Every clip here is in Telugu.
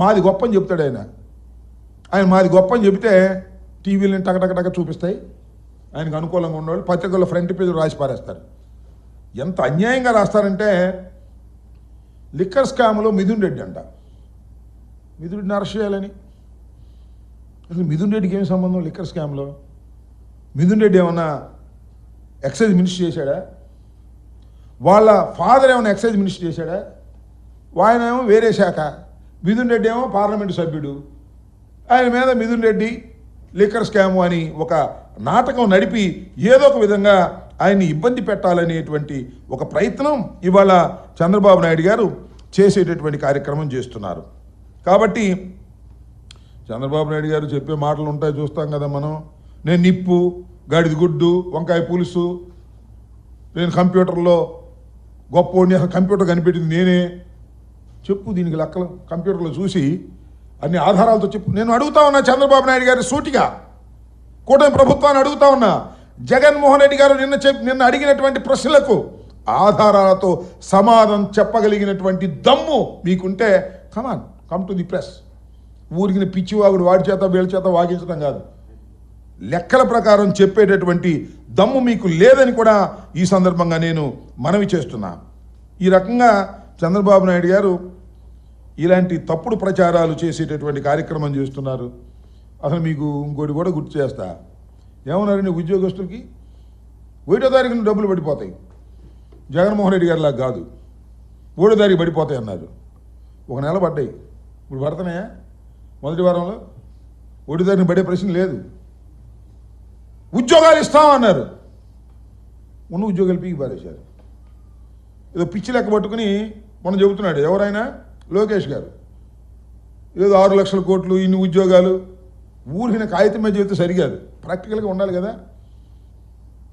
మాది గొప్ప అని చెప్తాడు ఆయన మాది గొప్ప అని చెబితే టీవీలను టకటకటక చూపిస్తాయి, ఆయనకు అనుకూలంగా ఉన్నవాళ్ళు పత్రికల్లో ఫ్రంట్ పేజీలు రాసి పారేస్తారు. ఎంత అన్యాయంగా రాస్తారంటే లిక్కర్ స్కామ్లో మిథున్ రెడ్డి అంట, మిథున్ రెడ్డిని అరెస్ట్ చేయాలని. అసలు మిథున్ రెడ్డికి ఏం సంబంధం లిక్కర్ స్కామ్లో? మిథున్ రెడ్డి ఏమన్నా ఎక్సైజ్ మినిస్టర్ చేశాడా? వాళ్ళ ఫాదర్ ఏమైనా ఎక్సైజ్ మినిస్టర్ చేశాడా? ఆయన ఏమో వేరే శాఖ, మిథున్ రెడ్డి ఏమో పార్లమెంటు సభ్యుడు. ఆయన మీద మిథున్ రెడ్డి లిక్కర్ స్కాము అని ఒక నాటకం నడిపి ఏదో ఒక విధంగా ఆయన్ని ఇబ్బంది పెట్టాలనేటువంటి ఒక ప్రయత్నం ఇవాళ చంద్రబాబు నాయుడు గారు చేసేటటువంటి కార్యక్రమం చేస్తున్నారు. కాబట్టి చంద్రబాబు నాయుడు గారు చెప్పే మాటలు ఉంటాయి, చూస్తాం కదా మనం. నేను నిప్పు, గాడిద గుడ్డు, వంకాయ పులుసు, నేను కంప్యూటర్లో గొప్పోడిని, అసలు కంప్యూటర్ కనిపెట్టింది నేనే, చెప్పు దీనికి లెక్కలు కంప్యూటర్లో చూసి అన్ని ఆధారాలతో చెప్పు. నేను అడుగుతా ఉన్నా చంద్రబాబు నాయుడు గారి సూటిగా, కూటమి ప్రభుత్వాన్ని అడుగుతా ఉన్నా, జగన్మోహన్ రెడ్డి గారు నిన్న అడిగినటువంటి ప్రశ్నలకు ఆధారాలతో సమాధానం చెప్పగలిగినటువంటి దమ్ము మీకుంటే కమ్ టు ది ప్రెస్. ఊరికి పిచ్చివాగుడు వాడి చేత వీళ్ళ చేత వాగించడం కాదు, లెక్కల ప్రకారం చెప్పేటటువంటి దమ్ము మీకు లేదని కూడా ఈ సందర్భంగా నేను మనవి చేస్తున్నా. ఈ రకంగా చంద్రబాబు నాయుడు గారు ఇలాంటి తప్పుడు ప్రచారాలు చేసేటటువంటి కార్యక్రమం చేస్తున్నారు. అసలు మీకు ఇంకోటి కూడా గుర్తు చేస్తా, ఏమన్నారండి ఉద్యోగస్తులకి 1వ తారీఖున డబ్బులు పడిపోతాయి, జగన్మోహన్ రెడ్డి గారిలా కాదు 3వ తారీఖు పడిపోతాయి అన్నారు. 1 నెల పడ్డాయి, ఇప్పుడు పడుతున్నాయా? మొదటి వారంలో 1వ తారీఖున పడే ప్రశ్న లేదు. ఉద్యోగాలు ఇస్తామన్నారు, ఉన్న ఉద్యోగాలు పీకి పారేశారు. ఏదో పిచ్చి లెక్క పట్టుకుని మనం చెబుతున్నాడు ఎవరైనా, లోకేష్ గారు ఏదో 6 లక్షల కోట్లు ఇన్ని ఉద్యోగాలు, ఊరిన కాగితం మీద చెబితే సరికాదు, ప్రాక్టికల్గా ఉండాలి కదా.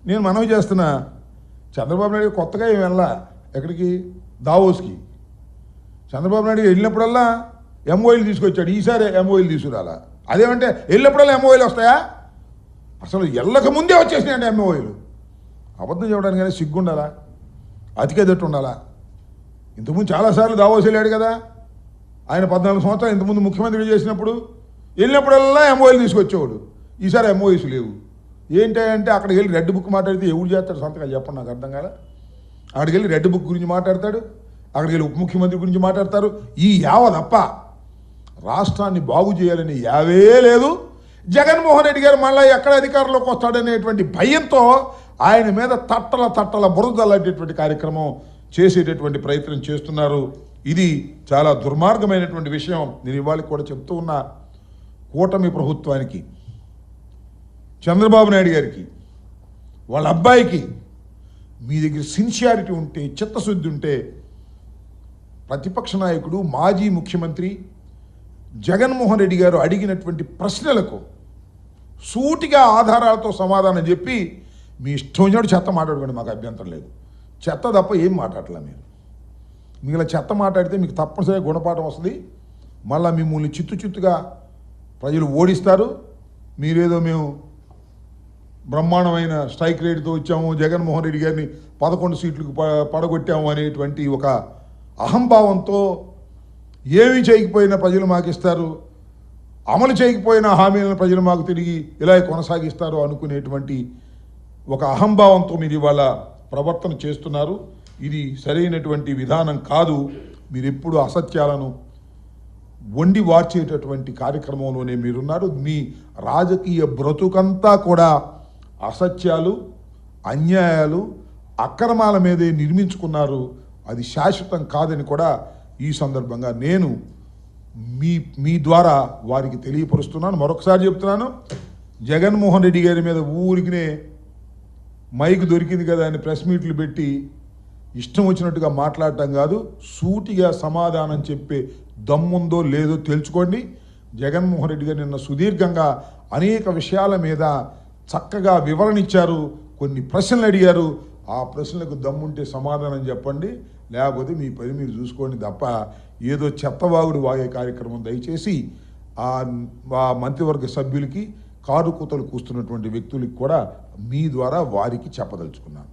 నేను మనవి చేస్తున్నా, చంద్రబాబు నాయుడు కొత్తగా ఏమి వెళ్ళా ఎక్కడికి, దావోస్కి. చంద్రబాబు నాయుడు వెళ్ళినప్పుడల్లా ఎంఓఐలు తీసుకొచ్చాడు, ఈసారి ఎంఓఐలు తీసుకురాలా. అదేమంటే వెళ్ళినప్పుడల్లా ఎంఓఐలు వస్తాయా? అసలు వెళ్ళక ముందే వచ్చేసినాయండి ఎంఓఐలు. అబద్ధం చెప్పడానికి కానీ సిగ్గుండాలా, అతికేదట్టు ఉండాలా. ఇంతకుముందు చాలాసార్లు దావోస్ వెళ్ళాడు కదా ఆయన, 14 సంవత్సరాలు ఇంతకుముందు ముఖ్యమంత్రి చేసినప్పుడు వెళ్ళినప్పుడల్లా ఎంఓఐలు తీసుకొచ్చేవాడు. ఈసారి ఎంఓఐస్ లేవు. ఏంటంటే అక్కడికి వెళ్ళి రెడ్ బుక్ మాట్లాడితే ఎవరు చేస్తాడు సంతకాలు చెప్పండి, నాకు అర్థం కాదా. అక్కడికి వెళ్ళి రెడ్ బుక్ గురించి మాట్లాడతాడు, అక్కడికి వెళ్ళి ఉప ముఖ్యమంత్రి గురించి మాట్లాడతారు. ఈ యావ తప్ప రాష్ట్రాన్ని బాగు చేయాలని యావే లేదు. జగన్మోహన్ రెడ్డి గారు మళ్ళీ ఎక్కడ అధికారంలోకి వస్తాడనేటువంటి భయంతో ఆయన మీద తట్టల బురదలాంటి కార్యక్రమం చేసేటటువంటి ప్రయత్నం చేస్తున్నారు. ఇది చాలా దుర్మార్గమైనటువంటి విషయం. నేను ఇవాళ కూడా చెప్తూ ఉన్నా, కూటమి ప్రభుత్వానికి, చంద్రబాబు నాయుడు గారికి, వాళ్ళ అబ్బాయికి మీ దగ్గర సిన్సియారిటీ ఉంటే, చిత్తశుద్ధి ఉంటే, ప్రతిపక్ష నాయకుడు మాజీ ముఖ్యమంత్రి జగన్మోహన్ రెడ్డి గారు అడిగినటువంటి ప్రశ్నలకు సూటిగా ఆధారాలతో సమాధానం చెప్పి మీ ఇష్టం వచ్చినట్టు చెత్త మాట్లాడుకోండి, మాకు అభ్యంతరం లేదు. చెత్త తప్ప ఏం మాట్లాడలే మీరు. మిగిలిన చెత్త మాట్లాడితే మీకు తప్పనిసరిగా గుణపాఠం వస్తుంది. మళ్ళీ మిమ్మల్ని చిత్తుగా ప్రజలు ఓడిస్తారు. మీరేదో మేము బ్రహ్మాండమైన స్ట్రైక్ రేటుతో వచ్చాము, జగన్మోహన్ రెడ్డి గారిని 11 సీట్లకు పడగొట్టాము అనేటువంటి ఒక అహంభావంతో ఏమీ చేయకపోయినా ప్రజలు మాకు ఇస్తారు, అమలు చేయకపోయిన హామీలను ప్రజలు మాకు తిరిగి ఇలా కొనసాగిస్తారు అనుకునేటువంటి ఒక అహంభావంతో మీరు ఇవాళ ప్రవర్తన చేస్తున్నారు. ఇది సరైనటువంటి విధానం కాదు. మీరు ఎప్పుడు అసత్యాలను వండి వార్చేటటువంటి కార్యక్రమంలోనే మీరున్నారు. మీ రాజకీయ బ్రతుకంతా కూడా అసత్యాలు, అన్యాయాలు, అక్రమాల మీదే నిర్మించుకున్నారు. అది శాశ్వతం కాదని కూడా ఈ సందర్భంగా నేను మీ ద్వారా వారికి తెలియపరుస్తున్నాను. మరొకసారి చెప్తున్నాను, జగన్మోహన్ రెడ్డి గారి మీద ఊరికినే మైక్ దొరికింది కదా అని ప్రెస్ మీట్లు పెట్టి ఇష్టం వచ్చినట్టుగా మాట్లాడటం కాదు, సూటిగా సమాధానం చెప్పే దమ్ముందో లేదో తెలుసుకోండి. జగన్మోహన్ రెడ్డి గారు నిన్న సుదీర్ఘంగా అనేక విషయాల మీద చక్కగా వివరణ ఇచ్చారు, కొన్ని ప్రశ్నలు అడిగారు. ఆ ప్రశ్నలకు దమ్ముంటే సమాధానం చెప్పండి, లేకపోతే మీ పని మీరు చూసుకోండి తప్ప ఏదో చెత్తవాగుడు వాగే కార్యక్రమం దయచేసి ఆ మంత్రివర్గ సభ్యులకి, కారు కూతలు కూస్తున్నటువంటి వ్యక్తులకి కూడా మీ ద్వారా వారికి చెప్పదలుచుకున్నాను.